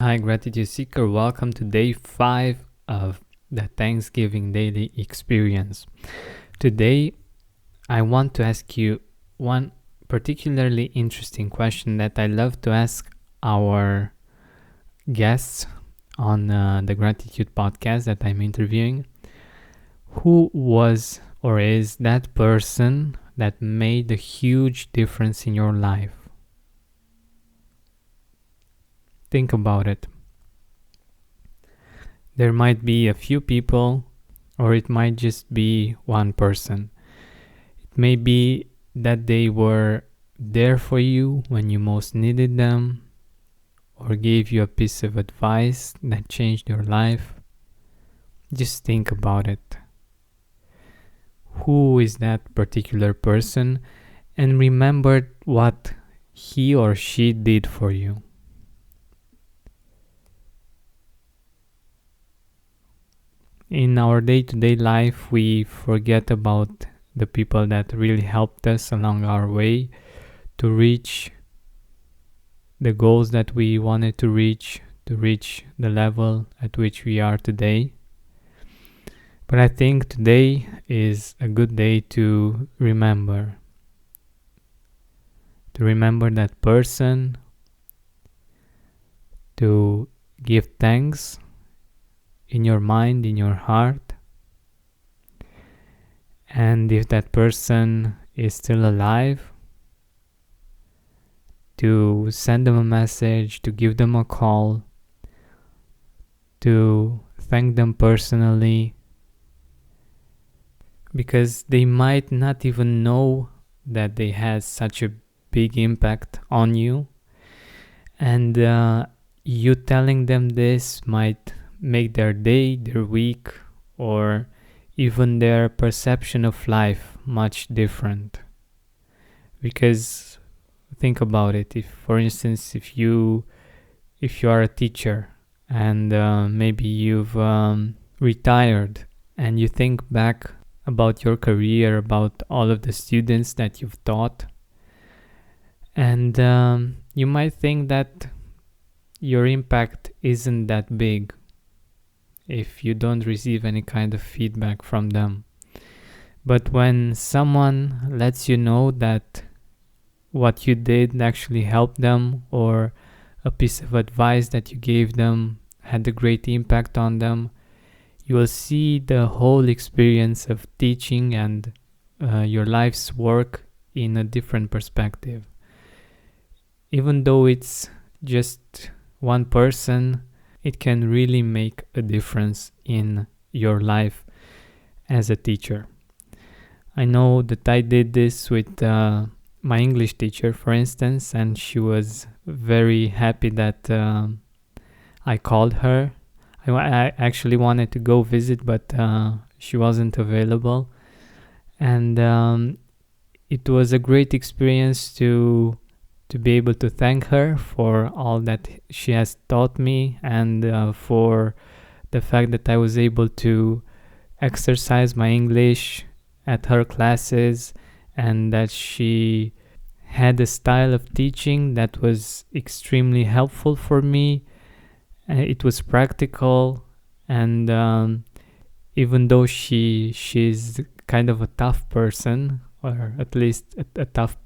Hi, Gratitude Seeker. Welcome to day 5 of the Thanksgiving Daily Experience. Today, I want to ask you one particularly interesting question that I love to ask our guests on the Gratitude podcast that I'm interviewing. Who was or is that person that made a huge difference in your life? Think about it. There might be a few people, or it might just be one person. It may be that they were there for you when you most needed them, or gave you a piece of advice that changed your life. Just think about it. Who is that particular person? And remember what he or she did for you. In our day-to-day life, we forget about the people that really helped us along our way to reach the goals that we wanted to reach the level at which we are today. But I think today is a good day to remember that person, to give thanks in your mind, in your heart. And if that person is still alive, to send them a message, to give them a call, to thank them personally, because they might not even know that they had such a big impact on you. And you telling them this might make their day, their week, or even their perception of life much different. Because think about it. If, for instance, if you are a teacher and maybe you've retired and you think back about your career, about all of the students that you've taught, and you might think that your impact isn't that big if you don't receive any kind of feedback from them. But when someone lets you know that what you did actually helped them, or a piece of advice that you gave them had a great impact on them, you will see the whole experience of teaching and your life's work in a different perspective. Even though it's just one person, it can really make a difference in your life as a teacher. I know that I did this with my English teacher, for instance, and she was very happy that I called her. I actually wanted to go visit, but she wasn't available. And it was a great experience to be able to thank her for all that she has taught me, and for the fact that I was able to exercise my English at her classes, and that she had a style of teaching that was extremely helpful for me. It was practical, and even though she's kind of a tough person, or at least a tough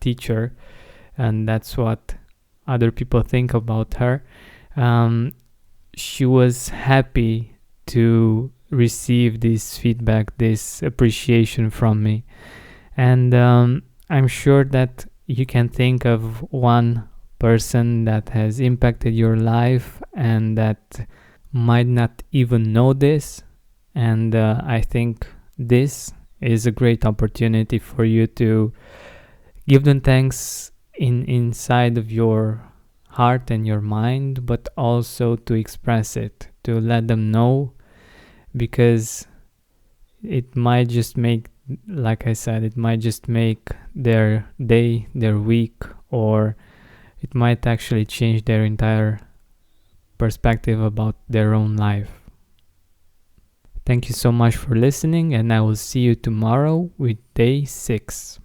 teacher, and that's what other people think about her, she was happy to receive this feedback, this appreciation from me. And I'm sure that you can think of one person that has impacted your life and that might not even know this. And I think this is a great opportunity for you to give them thanks inside of your heart and your mind, but also to express it, to let them know, because it might just make, like I said, it might just make their day, their week, or it might actually change their entire perspective about their own life. Thank you so much for listening, and I will see you tomorrow with day 6.